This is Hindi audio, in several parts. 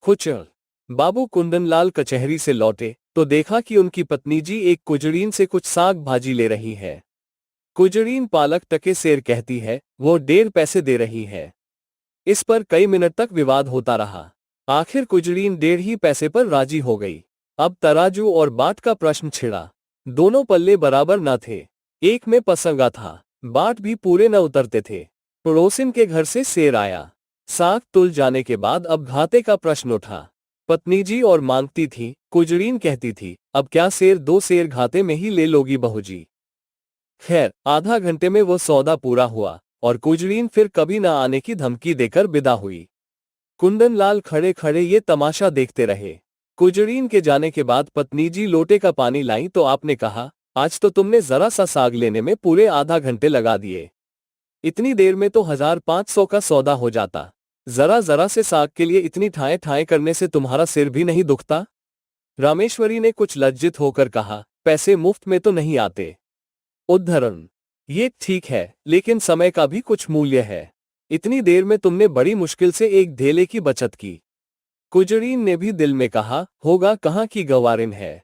खुचर। बाबू कुंदनलाल कचहरी से लौटे तो देखा कि उनकी पत्नी जी एक कुजरीन से कुछ साग भाजी ले रही है। कुजरीन पालक टके सेर कहती है, वो 1.5 पैसे दे रही है। इस पर कई मिनट तक विवाद होता रहा। आखिर कुजरीन 1.5 ही पैसे पर राजी हो गई। अब तराजू और बाट का प्रश्न छिड़ा। दोनों पल्ले बराबर न थे। एक में पसंगा था, बाट भी पूरे न उतरते थे। पड़ोसिन के घर से सेर आया। साग तुल जाने के बाद अब घाटे का प्रश्न उठा। पत्नी जी और मांगती थी, कुजरीन कहती थी, अब क्या सेर 2 सेर घाटे में ही ले लोगी बहू जी। खैर, आधा घंटे में वो सौदा पूरा हुआ और कुजरीन फिर कभी न आने की धमकी देकर विदा हुई। कुंदनलाल खड़े खड़े ये तमाशा देखते रहे। कुजरीन के जाने के बाद पत्नी जी लोटे का पानी लाई तो आपने कहा, आज तो तुमने जरा सा साग लेने में पूरे आधा घंटे लगा दिए। इतनी देर में तो 1500 का सौदा हो जाता। जरा जरा से साग के लिए इतनी ठाए ठाए करने से तुम्हारा सिर भी नहीं दुखता? रामेश्वरी ने कुछ लज्जित होकर कहा, पैसे मुफ्त में तो नहीं आते। उद्धरण। ये ठीक है, लेकिन समय का भी कुछ मूल्य है। इतनी देर में तुमने बड़ी मुश्किल से एक धेले की बचत की। कुजरीन ने भी दिल में कहा, होगा कहाँ की गवारिन है,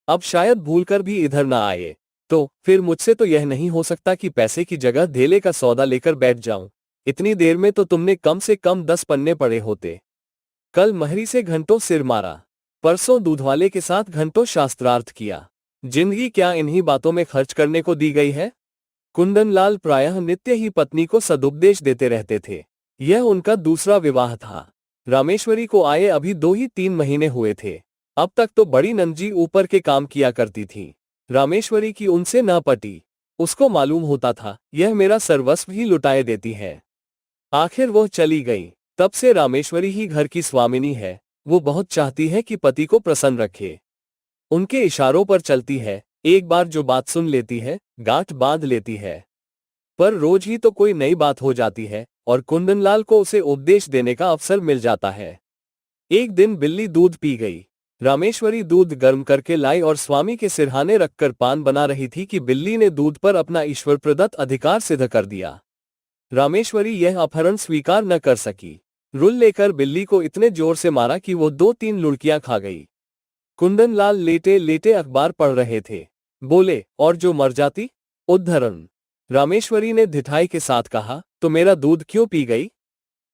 अब शायद भूलकर भी इधर ना आए। तो फिर मुझसे तो यह नहीं हो सकता कि पैसे की जगह धेले का सौदा लेकर बैठ जाऊं। इतनी देर में तो तुमने कम से कम 10 पन्ने पड़े होते। कल महरी से घंटों सिर मारा, परसों दूधवाले के साथ घंटों शास्त्रार्थ किया। जिंदगी क्या इन्हीं बातों में खर्च करने को दी गई है? कुंदनलाल प्रायः नित्य ही पत्नी को सदुपदेश देते रहते थे। यह उनका दूसरा विवाह था। रामेश्वरी को आए अभी 2 ही 3 महीने हुए थे। अब तक तो बड़ी नंजी ऊपर के काम किया करती थी। रामेश्वरी की उनसे न पटी। उसको मालूम होता था, यह मेरा सर्वस्व ही लुटाए देती है। आखिर वो चली गई। तब से रामेश्वरी ही घर की स्वामिनी है। वो बहुत चाहती है कि पति को प्रसन्न रखे। उनके इशारों पर चलती है। एक बार जो बात सुन लेती है, गांठ बांध लेती है। पर रोज ही तो कोई नई बात हो जाती है और कुंदनलाल को उसे उपदेश देने का अवसर मिल जाता है। एक दिन बिल्ली दूध पी गई। रामेश्वरी दूध गर्म करके लाई और स्वामी के सिरहाने रखकर पान बना रही थी कि बिल्ली ने दूध पर अपना ईश्वर प्रदत्त अधिकार सिद्ध कर दिया। रामेश्वरी यह अपहरण स्वीकार न कर सकी। रुल लेकर बिल्ली को इतने जोर से मारा कि वो 2-3 लुढ़कियां खा गई। कुंदनलाल लेटे लेटे अखबार पढ़ रहे थे। बोले, और जो मर जाती? उद्धरण। रामेश्वरी ने ढिठाई के साथ कहा, तो मेरा दूध क्यों पी गई?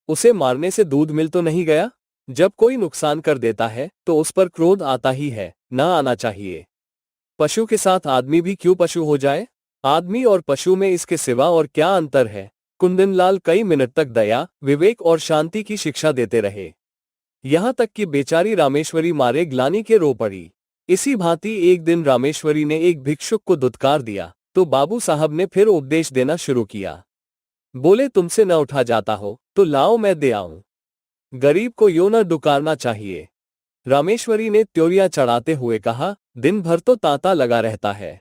उसे मारने से दूध मिल तो नहीं गया? जब कोई नुकसान कर देता है तो उस पर क्रोध आता ही है, ना आना चाहिए। पशु के साथ आदमी भी क्यों पशु हो जाए? आदमी और पशु में इसके सिवा और क्या अंतर है? कुंदनलाल कई मिनट तक दया, विवेक और शांति की शिक्षा देते रहे। यहां तक कि बेचारी रामेश्वरी मारे ग्लानि के रो पड़ी। इसी भांति एक दिन रामेश्वरी ने एक भिक्षुक को दुत्कार दिया तो बाबू साहब ने फिर उपदेश देना शुरू किया। बोले, तुमसे न उठा जाता हो तो लाओ मैं दे आऊं। गरीब को यूं न डुकारना चाहिए। रामेश्वरी ने त्योरियां चढ़ाते हुए कहा, दिन भर तो तांता लगा रहता है,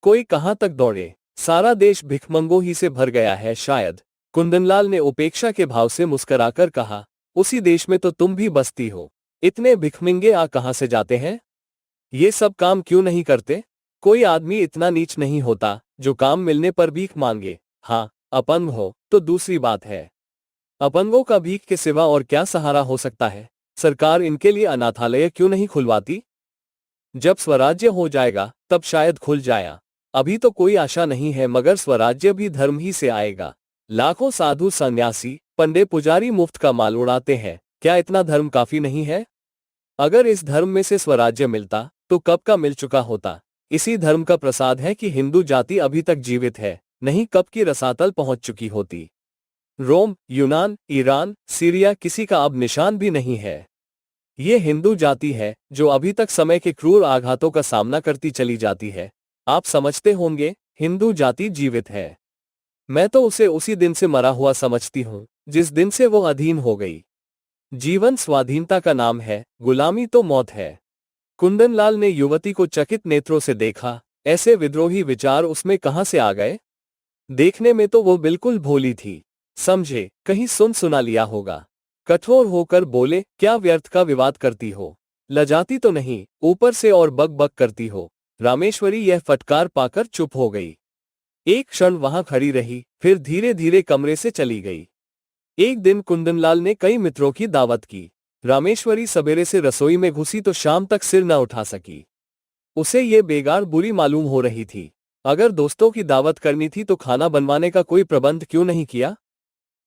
कोई कहां तक दौड़े। सारा देश भिखमंगों ही से भर गया है शायद। कुंदनलाल ने उपेक्षा के भाव से मुस्कराकर कहा, उसी देश में तो तुम भी बसती हो। इतने भिखमंगे आ कहां से जाते हैं? ये सब काम क्यों नहीं करते? कोई आदमी इतना नीच नहीं होता जो काम मिलने पर भीख मांगे। हाँ, अपंग हो तो दूसरी बात है। अपंगों का भीख के सिवा और क्या सहारा हो सकता है? सरकार इनके लिए अनाथालय क्यों नहीं खुलवाती? जब स्वराज्य हो जाएगा तब शायद खुल जाया। अभी तो कोई आशा नहीं है, मगर स्वराज्य भी धर्म ही से आएगा। लाखों साधु सन्यासी, पंडे पुजारी मुफ्त का माल उड़ाते हैं, क्या इतना धर्म काफी नहीं है? अगर इस धर्म में से स्वराज्य मिलता तो कब का मिल चुका होता। इसी धर्म का प्रसाद है कि हिंदू जाति अभी तक जीवित है, नहीं कब की रसातल पहुंच चुकी होती। रोम, यूनान, ईरान, सीरिया किसी का अब निशान भी नहीं है। ये हिंदू जाति है जो अभी तक समय के क्रूर आघातों का सामना करती चली जाती है। आप समझते होंगे, हिंदू जाति जीवित है। मैं तो उसे उसी दिन से मरा हुआ समझती हूँ जिस दिन से वो अधीन हो गई। जीवन स्वाधीनता का नाम है, गुलामी तो मौत है। कुंदनलाल ने युवती को चकित नेत्रों से देखा। ऐसे विद्रोही विचार उसमें कहां से आ गए? देखने में तो वो बिल्कुल भोली थी। समझे, कहीं सुन सुना लिया होगा। कठोर होकर बोले, क्या व्यर्थ का विवाद करती हो? लजाती तो नहीं, ऊपर से और बक बक करती हो। रामेश्वरी यह फटकार पाकर चुप हो गई। एक क्षण वहां खड़ी रही, फिर धीरे धीरे कमरे से चली गई। एक दिन कुंदनलाल ने कई मित्रों की दावत की। रामेश्वरी सवेरे से रसोई में घुसी तो शाम तक सिर न उठा सकी। उसे ये बेगार बुरी मालूम हो रही थी। अगर दोस्तों की दावत करनी थी तो खाना बनवाने का कोई प्रबंध क्यों नहीं किया?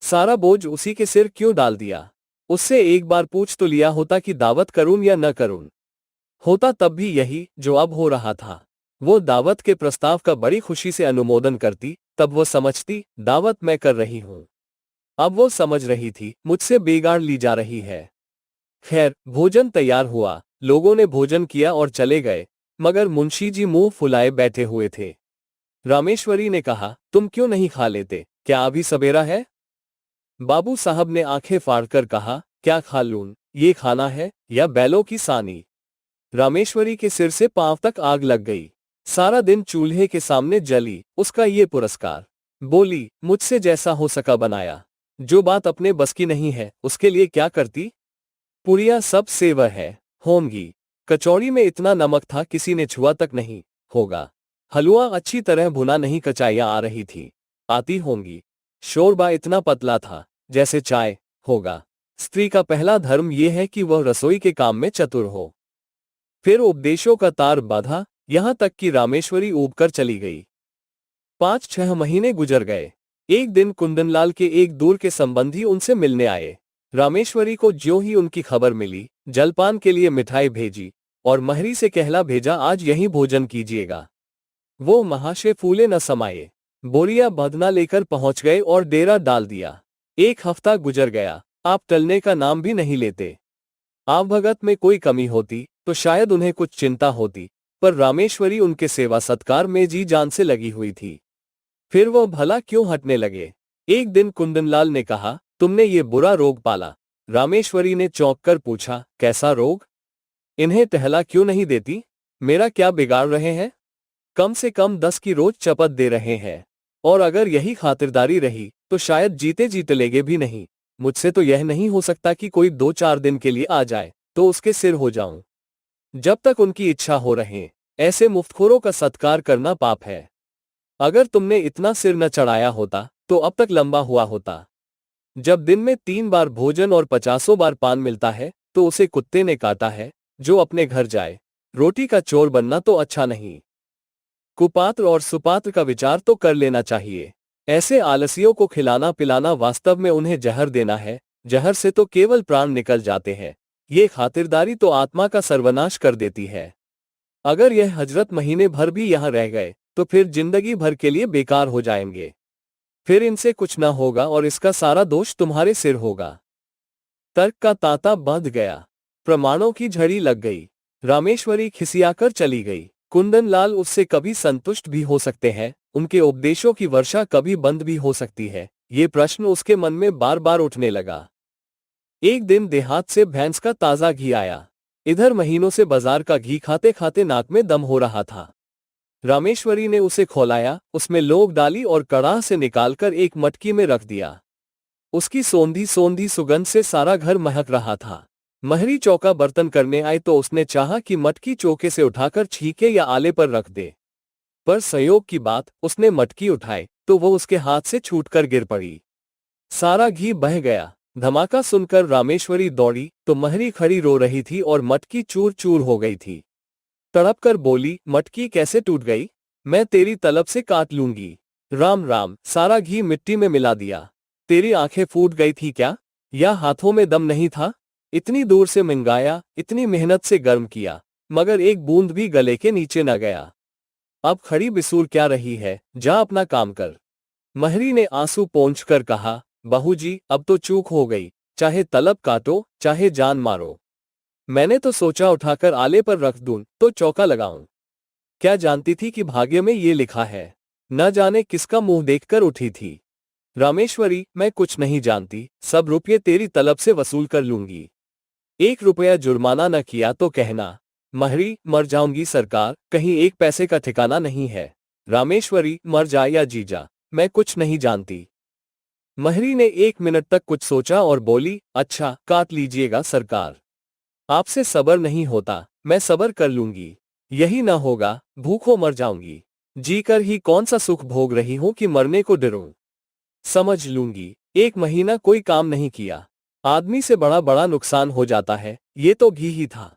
सारा बोझ उसी के सिर क्यों डाल दिया? उससे एक बार पूछ तो लिया होता कि दावत करूं या न करूं। होता तब भी यही जो अब हो रहा था। वो दावत के प्रस्ताव का बड़ी खुशी से अनुमोदन करती, तब वो समझती दावत मैं कर रही हूं। अब वो समझ रही थी मुझसे बिगाड़ ली जा रही है। खैर, भोजन तैयार हुआ, लोगों ने भोजन किया और चले गए, मगर मुंशी जी मुंह फुलाए बैठे हुए थे। रामेश्वरी ने कहा, तुम क्यों नहीं खा लेते? क्या अभी सवेरा है? बाबू साहब ने आंखें फाड़कर कहा, क्या खा लूं? ये खाना है या बैलों की सानी? रामेश्वरी के सिर से पांव तक आग लग गई। सारा दिन चूल्हे के सामने जली, उसका ये पुरस्कार। बोली, मुझसे जैसा हो सका बनाया। जो बात अपने बस की नहीं है उसके लिए क्या करती? पुड़िया सब सेवर है, होंगी। कचौड़ी में इतना नमक था किसी ने छुआ तक नहीं होगा। हलवा अच्छी तरह भुना नहीं, कचाइयां आ रही थी, आती होंगी। शोरबा इतना पतला था जैसे चाय होगा। स्त्री का पहला धर्म यह है कि वह रसोई के काम में चतुर हो। फिर उपदेशों का तार बांधा, यहां तक कि रामेश्वरी ऊबकर चली गई। 5-6 महीने गुजर गए। एक दिन कुंदनलाल के एक दूर के संबंधी उनसे मिलने आए। रामेश्वरी को ज्यों ही उनकी खबर मिली, जलपान के लिए मिठाई भेजी और महरी से कहला भेजा, आज यहीं भोजन कीजिएगा। वो महाशय फूले न समाये, बोरिया बदना लेकर पहुंच गए और डेरा डाल दिया। 1 हफ्ता गुजर गया, आप टलने का नाम भी नहीं लेते। आवभगत में कोई कमी होती तो शायद उन्हें कुछ चिंता होती, पर रामेश्वरी उनके सेवा सत्कार में जी जान से लगी हुई थी। फिर वो भला क्यों हटने लगे? एक दिन कुंदनलाल ने कहा, तुमने ये बुरा रोग पाला। रामेश्वरी ने चौंक कर पूछा, कैसा रोग? इन्हें टहला क्यों नहीं देती? मेरा क्या बिगाड़ रहे हैं? कम से कम 10 की रोज चपत दे रहे हैं, और अगर यही खातिरदारी रही तो शायद जीते जी टलेगे भी नहीं। मुझसे तो यह नहीं हो सकता कि कोई 2-4 दिन के लिए आ जाए तो उसके सिर हो जाऊं। जब तक उनकी इच्छा हो रहे, ऐसे मुफ्तखोरों का सत्कार करना पाप है। अगर तुमने इतना सिर न चढ़ाया होता तो अब तक लंबा हुआ होता। जब दिन में 3 बार भोजन और 50 बार पान मिलता है तो उसे कुत्ते ने काटा है, जो अपने घर जाए। रोटी का चोर बनना तो अच्छा नहीं। कुपात्र और सुपात्र का विचार तो कर लेना चाहिए। ऐसे आलसियों को खिलाना पिलाना वास्तव में उन्हें जहर देना है। जहर से तो केवल प्राण निकल जाते हैं, ये खातिरदारी तो आत्मा का सर्वनाश कर देती है। अगर यह हजरत महीने भर भी यहाँ रह गए तो फिर जिंदगी भर के लिए बेकार हो जाएंगे। फिर इनसे कुछ ना होगा और इसका सारा दोष तुम्हारे सिर होगा। तर्क का तांता बंध गया, प्रमाणों की झड़ी लग गई। रामेश्वरी खिसियाकर चली गई। कुंदनलाल उससे कभी संतुष्ट भी हो सकते हैं, उनके उपदेशों की वर्षा कभी बंद भी हो सकती है, ये प्रश्न उसके मन में बार बार उठने लगा। एक दिन देहात से भैंस का ताजा घी आया। इधर महीनों से बाजार का घी खाते खाते नाक में दम हो रहा था। रामेश्वरी ने उसे खौलाया, उसमें लौंग डाली और कड़ाह से निकालकर एक मटकी में रख दिया। उसकी सोंधी सोंधी सुगंध से सारा घर महक रहा था। महरी चौका बर्तन करने आए तो उसने चाहा कि मटकी चौके से उठाकर छीके या आले पर रख दे, पर संयोग की बात, उसने मटकी उठाई तो वो उसके हाथ से छूटकर गिर पड़ी। सारा घी बह गया। धमाका सुनकर रामेश्वरी दौड़ी तो महरी खड़ी रो रही थी और मटकी चूर चूर हो गई थी। तड़प कर बोली, मटकी कैसे टूट गई? मैं तेरी तलब से काट लूंगी। राम राम, सारा घी मिट्टी में मिला दिया। तेरी आंखें फूट गई थी क्या? या हाथों में दम नहीं था? इतनी दूर से मंगाया, इतनी मेहनत से गर्म किया, मगर एक बूंद भी गले के नीचे न गया। अब खड़ी बिसूर क्या रही है, जा अपना काम कर। महरी ने आंसू पोंछकर कहा, बहू जी अब तो चूक हो गई, चाहे तलब काटो चाहे जान मारो। मैंने तो सोचा उठाकर आले पर रख दूं तो चौका लगाऊं। क्या जानती थी कि भाग्य में ये लिखा है। न जाने किसका मुंह देखकर उठी थी। रामेश्वरी, मैं कुछ नहीं जानती, सब रुपये तेरी तलब से वसूल कर लूंगी। 1 रुपया जुर्माना न किया तो कहना। महरी, मर जाऊंगी सरकार, कहीं 1 पैसे का ठिकाना नहीं है। रामेश्वरी, मर जा या जी जा, मैं कुछ नहीं जानती। महरी ने 1 मिनट तक कुछ सोचा और बोली, अच्छा काट लीजिएगा सरकार, आपसे सब्र नहीं होता, मैं सब्र कर लूंगी। यही न होगा, भूखों मर जाऊंगी। जीकर ही कौन सा सुख भोग रही हूं कि मरने को डरूं। समझ लूंगी। 1 महीना कोई काम नहीं किया, आदमी से बड़ा बड़ा नुकसान हो जाता है, ये तो घी ही था।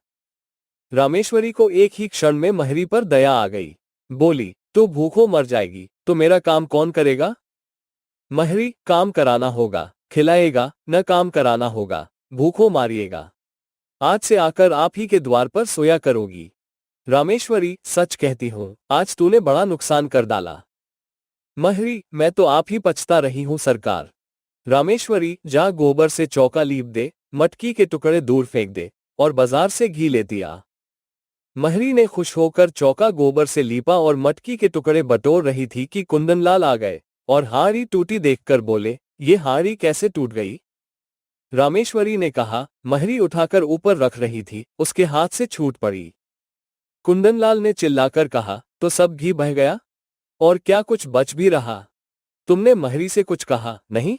रामेश्वरी को एक ही क्षण में महरी पर दया आ गई। बोली, तू भूखों मर जाएगी तो मेरा काम कौन करेगा? महरी, काम कराना होगा, खिलाएगा, न काम कराना होगा, भूखों मारिएगा। आज से आकर आप ही के द्वार पर सोया करोगी। रामेश्वरी, सच कहती हूँ, आज तूने बड़ा नुकसान कर डाला। महरी, मैं तो आप ही पछता रही हूँ सरकार। रामेश्वरी, जा गोबर से चौका लीप दे, मटकी के टुकड़े दूर फेंक दे और बाजार से घी लेती आ। महरी ने खुश होकर चौका गोबर से लीपा और मटकी के टुकड़े बटोर रही थी कि कुंदनलाल आ गए और हाड़ी टूटी देखकर बोले, ये हाड़ी कैसे टूट गई? रामेश्वरी ने कहा, महरी उठाकर ऊपर रख रही थी, उसके हाथ से छूट पड़ी। कुंदनलाल ने चिल्लाकर कहा, तो सब घी बह गया? और क्या कुछ बच भी रहा? तुमने महरी से कुछ कहा नहीं?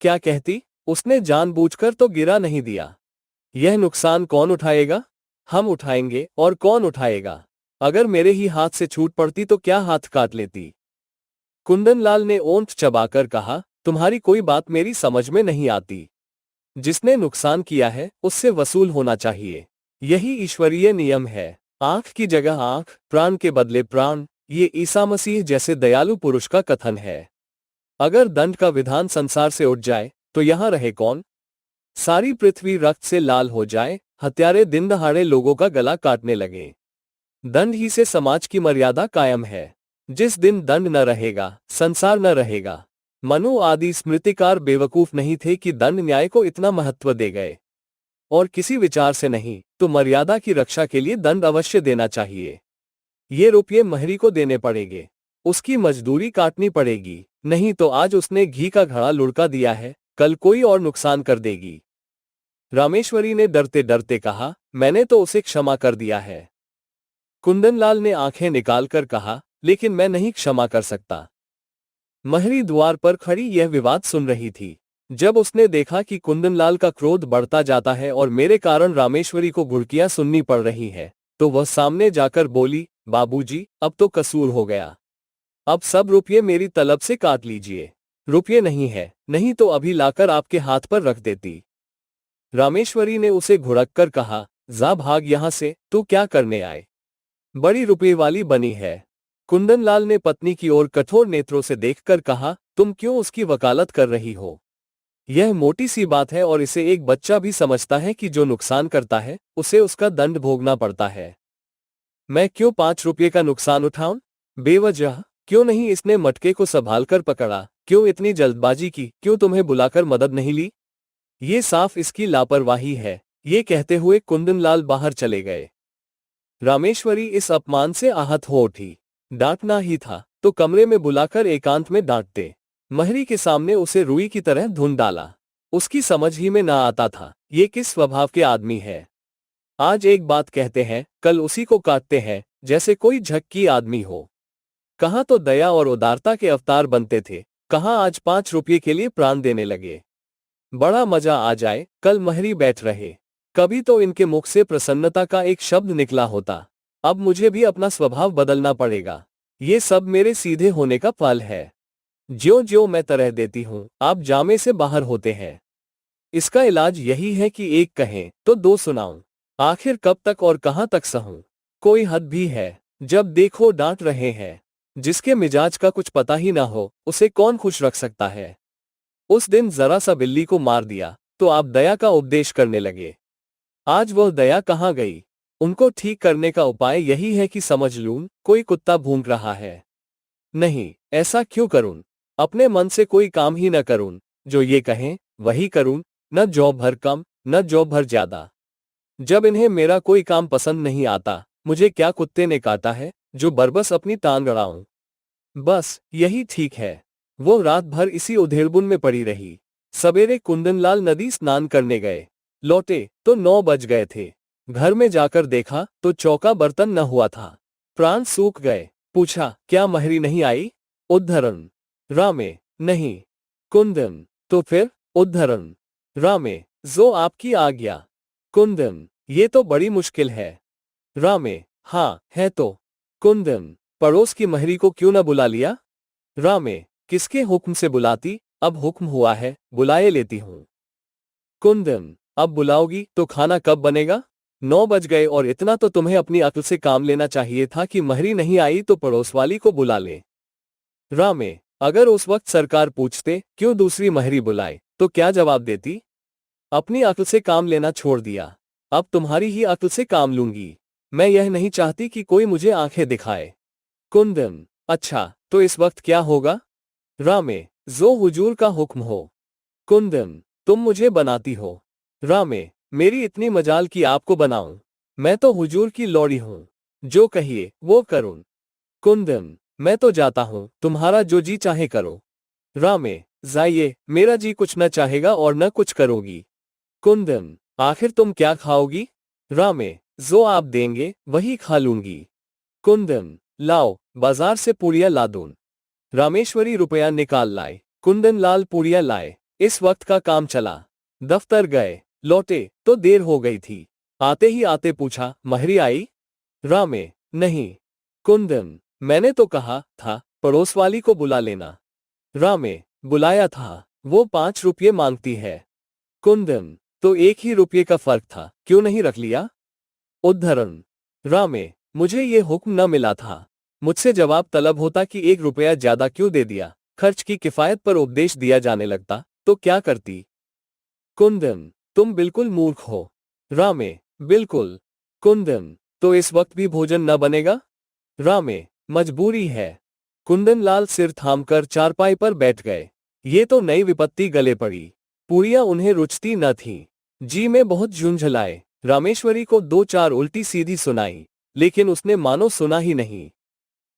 क्या कहती? उसने जानबूझकर तो गिरा नहीं दिया। यह नुकसान कौन उठाएगा? हम उठाएंगे। और कौन उठाएगा? अगर मेरे ही हाथ से छूट पड़ती तो क्या हाथ काट लेती? कुंदनलाल ने ओंठ चबाकर कहा, तुम्हारी कोई बात मेरी समझ में नहीं आती। जिसने नुकसान किया है उससे वसूल होना चाहिए, यही ईश्वरीय नियम है। आंख की जगह आंख, प्राण के बदले प्राण, ये ईसा मसीह जैसे दयालु पुरुष का कथन है। अगर दंड का विधान संसार से उठ जाए तो यहां रहे कौन? सारी पृथ्वी रक्त से लाल हो जाए, हत्यारे दिन दहाड़े लोगों का गला काटने लगे। दंड ही से समाज की मर्यादा कायम है। जिस दिन दंड न रहेगा, संसार न रहेगा। मनु आदि स्मृतिकार बेवकूफ नहीं थे कि दंड न्याय को इतना महत्व दे गए। और किसी विचार से नहीं तो मर्यादा की रक्षा के लिए दंड अवश्य देना चाहिए। ये रुपये महरी को देने पड़ेंगे, उसकी मजदूरी काटनी पड़ेगी, नहीं तो आज उसने घी का घड़ा लुढ़का दिया है, कल कोई और नुकसान कर देगी। रामेश्वरी ने डरते डरते कहा, मैंने तो उसे क्षमा कर दिया है। कुंदनलाल ने आंखें निकालकर कहा, लेकिन मैं नहीं क्षमा कर सकता। महरी द्वार पर खड़ी यह विवाद सुन रही थी। जब उसने देखा कि कुंदनलाल का क्रोध बढ़ता जाता है और मेरे कारण रामेश्वरी को घुड़कियां सुननी पड़ रही है, तो वह सामने जाकर बोली, बाबूजी, अब तो कसूर हो गया। अब सब रुपये मेरी तलब से काट लीजिए। रुपये नहीं है, नहीं तो अभी लाकर आपके हाथ पर रख देती। रामेश्वरी ने उसे घुड़ककर कहा, जा भाग यहां से, तू क्या करने आए? बड़ी रुपये वाली बनी है। कुंदनलाल ने पत्नी की ओर कठोर नेत्रों से देखकर कहा, तुम क्यों उसकी वकालत कर रही हो? यह मोटी सी बात है और इसे एक बच्चा भी समझता है कि जो नुकसान करता है उसे उसका दंड भोगना पड़ता है। मैं क्यों 5 रुपये का नुकसान उठाऊं? बेवजह क्यों नहीं इसने मटके को संभालकर पकड़ा? क्यों इतनी जल्दबाजी की? क्यों तुम्हें बुलाकर मदद नहीं ली? ये साफ इसकी लापरवाही है। ये कहते हुए कुंदनलाल बाहर चले गए। रामेश्वरी इस अपमान से आहत हो उठी। डांटना ही था तो कमरे में बुलाकर एकांत में डांटते। महरी के सामने उसे रुई की तरह धुन डाला। उसकी समझ ही में ना आता था ये किस स्वभाव के आदमी है। आज एक बात कहते हैं, कल उसी को काटते हैं, जैसे कोई झक्की आदमी हो। कहाँ तो दया और उदारता के अवतार बनते थे, कहाँ आज 5 रुपये के लिए प्राण देने लगे। बड़ा मजा आ जाए कल महरी बैठ रहे, कभी तो इनके मुख से प्रसन्नता का एक शब्द निकला होता। अब मुझे भी अपना स्वभाव बदलना पड़ेगा। ये सब मेरे सीधे होने का फल है। ज्यों ज्यों मैं तरह देती हूं, आप जामे से बाहर होते हैं। इसका इलाज यही है कि एक कहें तो दो सुनाऊं। आखिर कब तक और कहां तक सहूं? कोई हद भी है। जब देखो डांट रहे हैं। जिसके मिजाज का कुछ पता ही ना हो उसे कौन खुश रख सकता है? उस दिन जरा सा बिल्ली को मार दिया तो आप दया का उपदेश करने लगे। आज वह दया कहाँ गई? उनको ठीक करने का उपाय यही है कि समझ लूं कोई कुत्ता भूंक रहा है। नहीं, ऐसा क्यों करूं? अपने मन से कोई काम ही न करूं, जो ये कहें वही करूं, न जौ भर कम न जौ भर ज्यादा। जब इन्हें मेरा कोई काम पसंद नहीं आता, मुझे क्या कुत्ते ने काटा है जो बरबस अपनी टांग अड़ाऊं? बस यही ठीक है। वो रात भर इसी उधेड़बुन में पड़ी रही। सवेरे कुंदनलाल नदी स्नान करने गए। लौटे तो 9 बज गए थे। घर में जाकर देखा तो चौका बर्तन न हुआ था। प्राण सूख गए। पूछा, क्या महरी नहीं आई? उद्धरण। रामे, नहीं। कुंदन, तो फिर? उद्धरण। रामे, जो आपकी आज्ञा। कुंदन, ये तो बड़ी मुश्किल है। रामे, हाँ है तो। कुंदन, पड़ोस की महरी को क्यों न बुला लिया? रामे, किसके हुक्म से बुलाती? अब हुक्म हुआ है, बुलाए लेती हूं। कुंदन, अब बुलाओगी तो खाना कब बनेगा? 9 बज गए और इतना तो तुम्हें अपनी अक्ल से काम लेना चाहिए था कि महरी नहीं आई तो पड़ोस वाली को बुला ले। रामे, अगर उस वक्त सरकार पूछते क्यों दूसरी महरी बुलाए तो क्या जवाब देती? अपनी अक्ल से काम लेना छोड़ दिया, अब तुम्हारी ही अक्ल से काम लूंगी। मैं यह नहीं चाहती कि कोई मुझे आंखें दिखाए। कुंदन, अच्छा तो इस वक्त क्या होगा? रामे, जो हुजूर का हुक्म हो। कुंदन, तुम मुझे बनाती हो। रामे, मेरी इतनी मजाल कि आपको बनाऊं। मैं तो हुजूर की लौड़ी हूं, जो कहिए वो करूं। कुंदन, मैं तो जाता हूं, तुम्हारा जो जी चाहे करो। रामे, जाइए, मेरा जी कुछ न चाहेगा और न कुछ करोगी। कुंदन, आखिर तुम क्या खाओगी? रामे, जो आप देंगे वही खा लूंगी। कुंदन, लाओ, बाजार से पूड़ियां ला दूं। रामेश्वरी रुपया निकाल लाए, कुंदन लाल पूड़ियां लाए। इस वक्त का काम चला। दफ्तर गए, लौटे तो देर हो गई थी। आते ही आते पूछा, महरी आई? रामे, नहीं। कुंदन, मैंने तो कहा था पड़ोस वाली को बुला लेना। रामे, बुलाया था, वो 5 रुपये मांगती है। कुंदन, तो 1 ही रुपये का फर्क था, क्यों नहीं रख लिया? उद्धरण, रामे, मुझे ये हुक्म न मिला था। मुझसे जवाब तलब होता कि 1 रुपया ज्यादा क्यों दे दिया। खर्च की किफायत पर उपदेश दिया जाने लगता तो क्या करती? कुंदन, तुम बिल्कुल मूर्ख हो। रामे, बिल्कुल। कुंदन, तो इस वक्त भी भोजन न बनेगा? रामे, मजबूरी है। कुंदन लाल सिर थामकर चारपाई पर बैठ गए। ये तो नई विपत्ति गले पड़ी। पूरियां उन्हें रुचती न थीं। जी में बहुत झुंझलाए। रामेश्वरी को 2-4 उल्टी सीधी सुनाई, लेकिन उसने मानो सुना ही नहीं।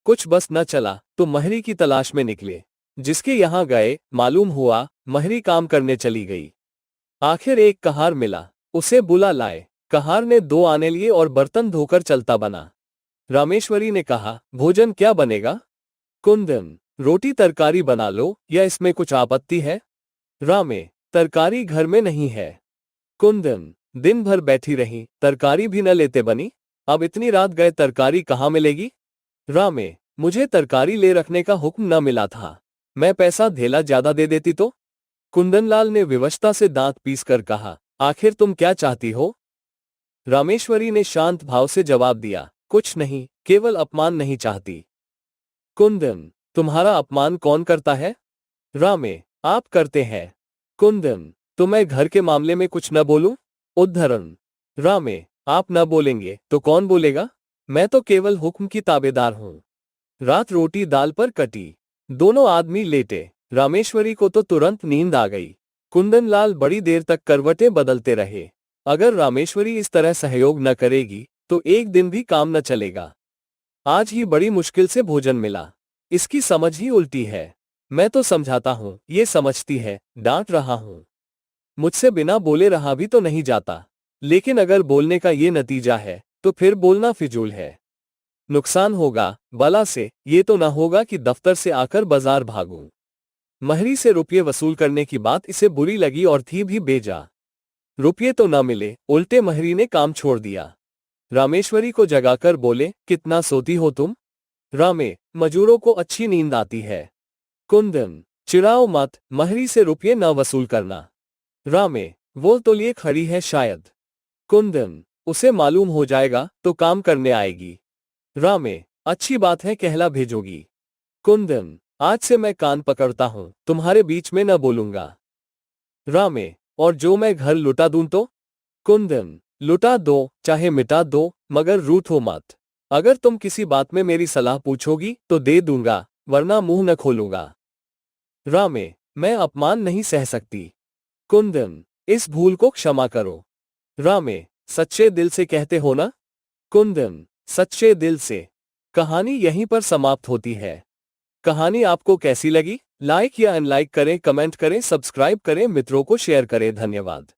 कुछ बस न चला तो महरी की तलाश में निकले। जिसके यहां गए मालूम हुआ महरी काम करने चली गई। आखिर एक कहार मिला, उसे बुला लाए। कहार ने 2 आने लिए और बर्तन धोकर चलता बना। रामेश्वरी ने कहा, भोजन क्या बनेगा? कुंदन, रोटी तरकारी बना लो, या इसमें कुछ आपत्ति है? रामे, तरकारी घर में नहीं है। कुंदन, दिन भर बैठी रही, तरकारी भी न लेते बनी? अब इतनी रात गए तरकारी कहाँ मिलेगी? रामे, मुझे तरकारी ले रखने का हुक्म न मिला था। मैं पैसा धेला ज्यादा दे देती तो? कुंदनलाल ने विवशता से दांत पीसकर कहा, आखिर तुम क्या चाहती हो? रामेश्वरी ने शांत भाव से जवाब दिया, कुछ नहीं, केवल अपमान नहीं चाहती। कुंदन, तुम्हारा अपमान कौन करता है? रामे, आप करते हैं। कुंदन, तो मैं घर के मामले में कुछ न बोलूं? उद्धरण, रामे, आप न बोलेंगे तो कौन बोलेगा? मैं तो केवल हुक्म की ताबेदार हूं। रात रोटी दाल पर कटी। दोनों आदमी लेटे। रामेश्वरी को तो तुरंत नींद आ गई। कुंदनलाल बड़ी देर तक करवटें बदलते रहे। अगर रामेश्वरी इस तरह सहयोग न करेगी तो एक दिन भी काम न चलेगा। आज ही बड़ी मुश्किल से भोजन मिला। इसकी समझ ही उल्टी है। मैं तो समझाता हूं, ये समझती है, डांट रहा हूं। मुझसे बिना बोले रहा भी तो नहीं जाता। लेकिन अगर बोलने का ये नतीजा है तो फिर बोलना फिजूल है। नुकसान होगा बला से, ये तो ना होगा कि दफ्तर से आकर बाजार भागूं। महरी से रुपये वसूल करने की बात इसे बुरी लगी और थी भी बेजा। रुपये तो ना मिले, उल्टे महरी ने काम छोड़ दिया। रामेश्वरी को जगाकर बोले, कितना सोती हो तुम? रामे, मजूरों को अच्छी नींद आती है। कुंदन, चिढ़ाओ मत, महरी से रुपये न वसूल करना। रामे, वो तो लिए खड़ी है शायद। कुंदन, उसे मालूम हो जाएगा तो काम करने आएगी। रामे, अच्छी बात है, कहला भेजोगी। कुंदन, आज से मैं कान पकड़ता हूं, तुम्हारे बीच में न बोलूंगा। रामे, और जो मैं घर लुटा दूं तो? कुंदन, लुटा दो, चाहे मिटा दो, मगर रूठो मत। अगर तुम किसी बात में मेरी सलाह पूछोगी तो दे दूंगा, वरना मुंह न खोलूंगा। रामे, मैं अपमान नहीं सह सकती। कुंदन, इस भूल को क्षमा करो। रामे, सच्चे दिल से कहते हो ना? कुंदन, सच्चे दिल से। कहानी यहीं पर समाप्त होती है। कहानी आपको कैसी लगी? लाइक या अनलाइक करें, कमेंट करें, सब्सक्राइब करें, मित्रों को शेयर करें। धन्यवाद।